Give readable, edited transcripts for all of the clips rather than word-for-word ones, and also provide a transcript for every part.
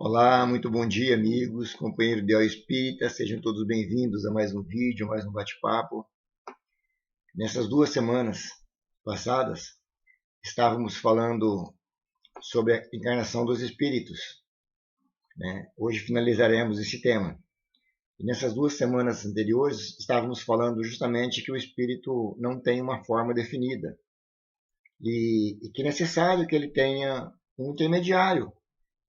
Olá, muito bom dia, amigos, companheiro Ideal Espírita, sejam todos bem-vindos a mais um vídeo, mais um bate-papo. Nessas 2 semanas passadas, estávamos falando sobre a encarnação dos espíritos, né? Hoje finalizaremos esse tema. E nessas 2 semanas anteriores, estávamos falando justamente que o espírito não tem uma forma definida e que é necessário que ele tenha um intermediário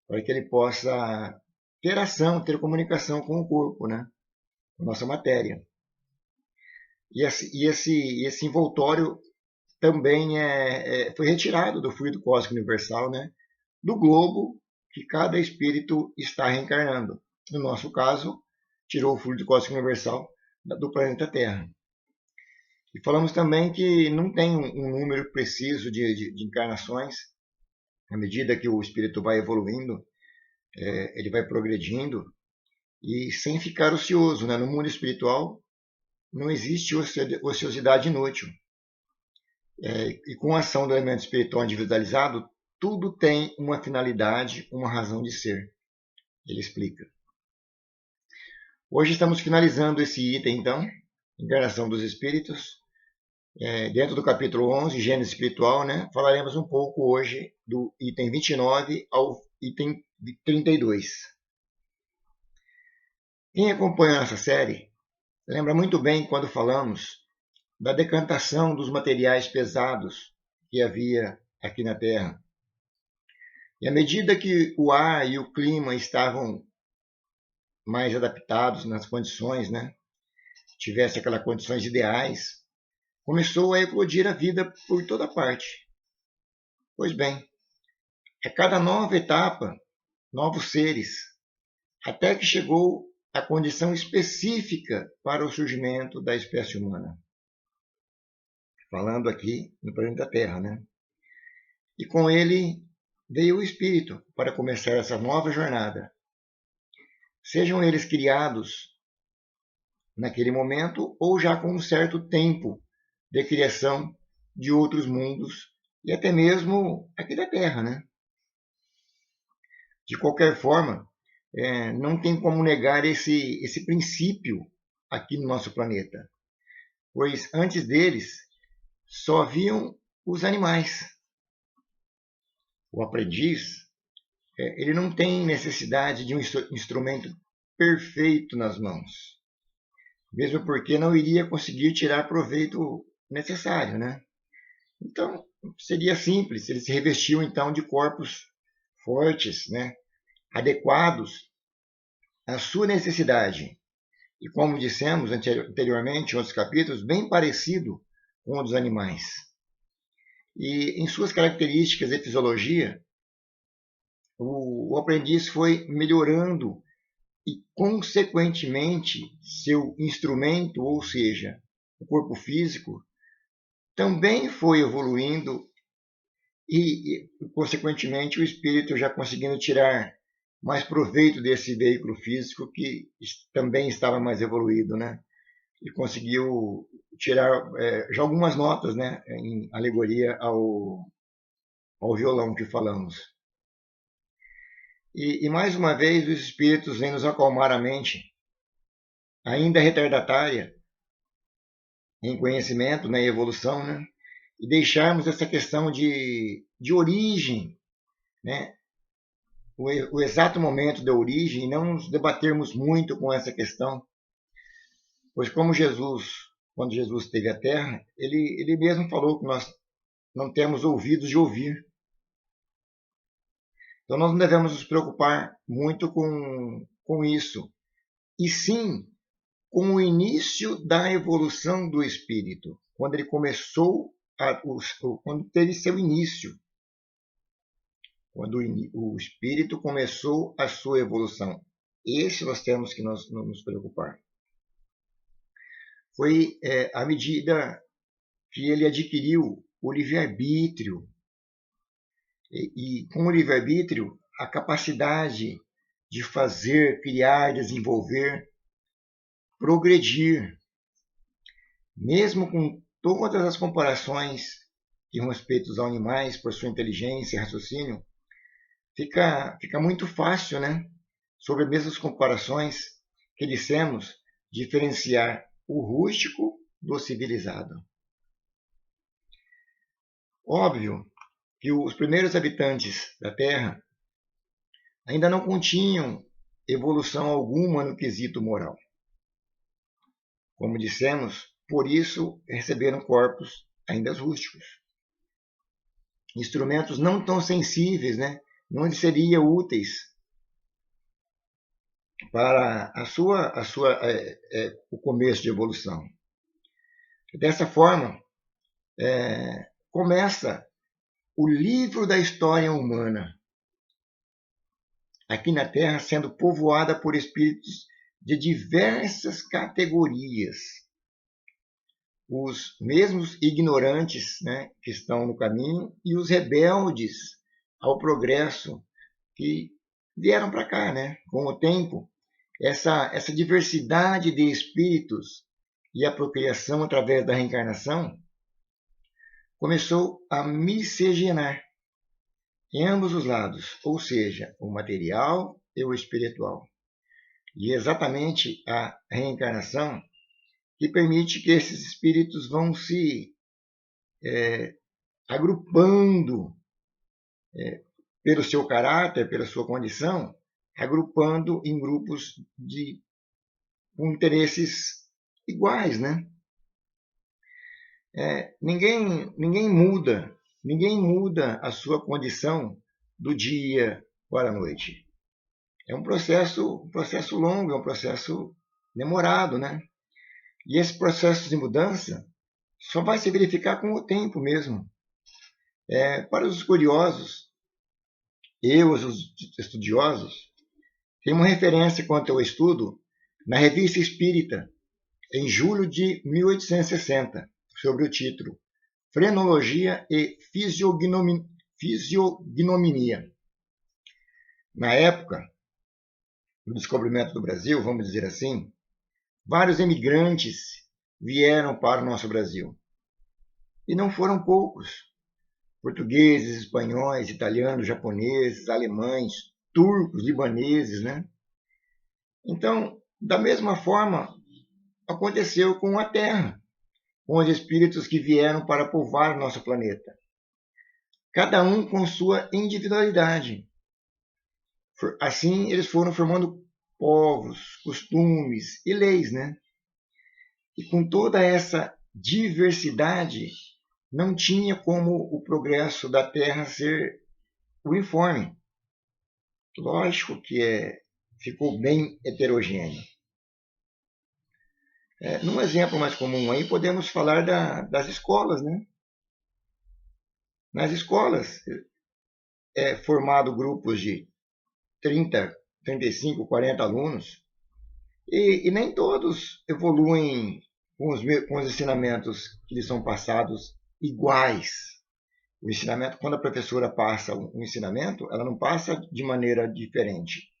para que ele possa ter ação, ter comunicação com o corpo, né? Com a nossa matéria. E esse envoltório também foi retirado do fluido cósmico universal, né? Do globo que cada espírito está reencarnando. No nosso caso, tirou o fluido cósmico universal do planeta Terra. E falamos também que não tem um número preciso de encarnações. À medida que o espírito vai evoluindo, ele vai progredindo e sem ficar ocioso, né? No mundo espiritual não existe ociosidade inútil. E com a ação do elemento espiritual individualizado, tudo tem uma finalidade, uma razão de ser. Ele explica. Hoje estamos finalizando esse item, então, encarnação dos espíritos. Dentro do capítulo 11, Gênese Espiritual, né, falaremos um pouco hoje do item 29 ao item 32. Quem acompanha essa série lembra muito bem quando falamos da decantação dos materiais pesados que havia aqui na Terra. E à medida que o ar e o clima estavam mais adaptados nas condições, né, tivesse aquelas condições ideais, começou a eclodir a vida por toda parte. Pois bem, a cada nova etapa, novos seres, até que chegou a condição específica para o surgimento da espécie humana. Falando aqui no planeta Terra, né? E com ele veio o Espírito para começar essa nova jornada. Sejam eles criados naquele momento ou já com um certo tempo de criação de outros mundos e até mesmo aqui da Terra, né? De qualquer forma, não tem como negar esse princípio aqui no nosso planeta, pois antes deles só haviam os animais. O aprendiz, ele não tem necessidade de um instrumento perfeito nas mãos, mesmo porque não iria conseguir tirar proveito necessário, né? Então, seria simples, eles se revestiam então de corpos fortes, né? Adequados à sua necessidade. E como dissemos anteriormente em outros capítulos, bem parecido com o dos animais. E em suas características de fisiologia, o aprendiz foi melhorando e, consequentemente, seu instrumento, ou seja, o corpo físico, também foi evoluindo consequentemente, o espírito já conseguindo tirar mais proveito desse veículo físico que também estava mais evoluído, né? E conseguiu tirar já algumas notas, né? Em alegoria ao violão que falamos. E mais uma vez, os espíritos vêm nos acalmar a mente, ainda retardatária, em conhecimento, né, em evolução, né? E deixarmos essa questão de origem, né? O exato momento da origem e não nos debatermos muito com essa questão, pois como Jesus, quando Jesus esteve à Terra, ele mesmo falou que nós não temos ouvidos de ouvir. Então nós não devemos nos preocupar muito com isso, e sim com o início da evolução do espírito, quando ele começou, quando teve seu início, quando o espírito começou a sua evolução. Esse nós temos que nos preocupar. Foi à medida que ele adquiriu o livre-arbítrio, e com o livre-arbítrio, a capacidade de fazer, criar, desenvolver, progredir, mesmo com todas as comparações que respeito aos animais por sua inteligência e raciocínio, fica muito fácil, né? Sobre as mesmas comparações que dissemos, diferenciar o rústico do civilizado. Óbvio que os primeiros habitantes da Terra ainda não continham evolução alguma no quesito moral. Como dissemos, por isso receberam corpos ainda rústicos. Instrumentos não tão sensíveis, né? Não seriam úteis para o começo de evolução. Dessa forma, começa o livro da história humana, aqui na Terra, sendo povoada por espíritos de diversas categorias. Os mesmos ignorantes, né, que estão no caminho e os rebeldes ao progresso que vieram para cá, né? Com o tempo, essa diversidade de espíritos e a procriação através da reencarnação começou a miscigenar em ambos os lados, ou seja, o material e o espiritual. E é exatamente a reencarnação que permite que esses espíritos vão se agrupando pelo seu caráter, pela sua condição, agrupando em grupos com interesses iguais, né? Ninguém muda a sua condição do dia para a noite. É um processo longo, é um processo demorado, né? E esse processo de mudança só vai se verificar com o tempo mesmo. Para os curiosos, os estudiosos, tem uma referência quanto ao estudo na Revista Espírita, em julho de 1860, sobre o título Frenologia e Fisiognomia. Na época do descobrimento do Brasil, vamos dizer assim, vários emigrantes vieram para o nosso Brasil. E não foram poucos. Portugueses, espanhóis, italianos, japoneses, alemães, turcos, libaneses, né? Então, da mesma forma, aconteceu com a Terra, com os espíritos que vieram para povoar o nosso planeta. Cada um com sua individualidade. Assim, eles foram formando povos, costumes e leis, né? E com toda essa diversidade, não tinha como o progresso da Terra ser uniforme. Lógico que ficou bem heterogêneo. Num exemplo mais comum aí, podemos falar das escolas, né? Nas escolas, formado grupos de 30, 35, 40 alunos, e nem todos evoluem com os ensinamentos que lhes são passados iguais. O ensinamento, quando a professora passa um ensinamento, ela não passa de maneira diferente.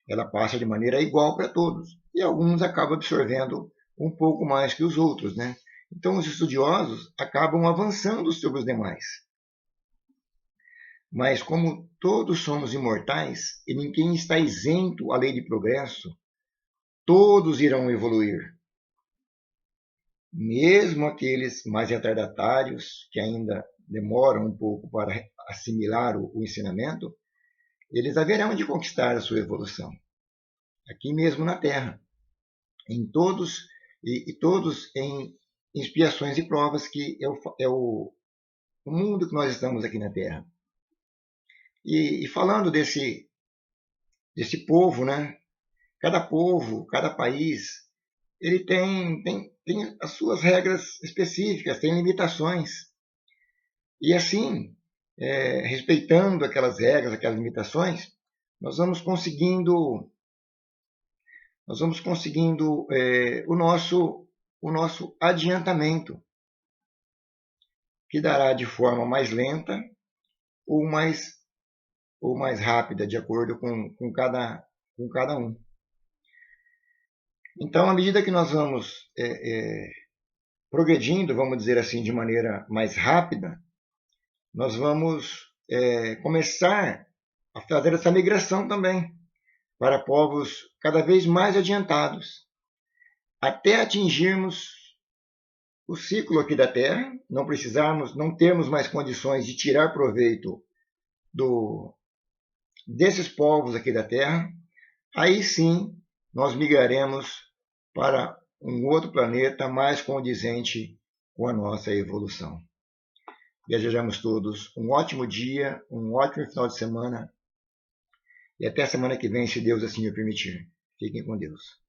Ela passa de maneira igual para todos. E alguns acabam absorvendo um pouco mais que os outros, né? Então, os estudiosos acabam avançando sobre os demais. Mas, como todos somos imortais e ninguém está isento à lei de progresso, todos irão evoluir. Mesmo aqueles mais retardatários, que ainda demoram um pouco para assimilar o ensinamento, eles haverão de conquistar a sua evolução. Aqui mesmo na Terra. Em todos, e todos em expiações e provas, que é o mundo que nós estamos aqui na Terra. E falando desse povo, né? Cada povo, cada país, ele tem as suas regras específicas, tem limitações. E assim, respeitando aquelas regras, aquelas limitações, nós vamos conseguindo o nosso adiantamento, que dará de forma mais lenta ou mais rápida, de acordo com cada um. Então, à medida que nós vamos progredindo, vamos dizer assim, de maneira mais rápida, nós vamos começar a fazer essa migração também para povos cada vez mais adiantados, até atingirmos o ciclo aqui da Terra, não termos mais condições de tirar proveito desses povos aqui da Terra, aí sim nós migraremos para um outro planeta mais condizente com a nossa evolução. Desejamos todos um ótimo dia, um ótimo final de semana e até a semana que vem, se Deus assim o permitir. Fiquem com Deus.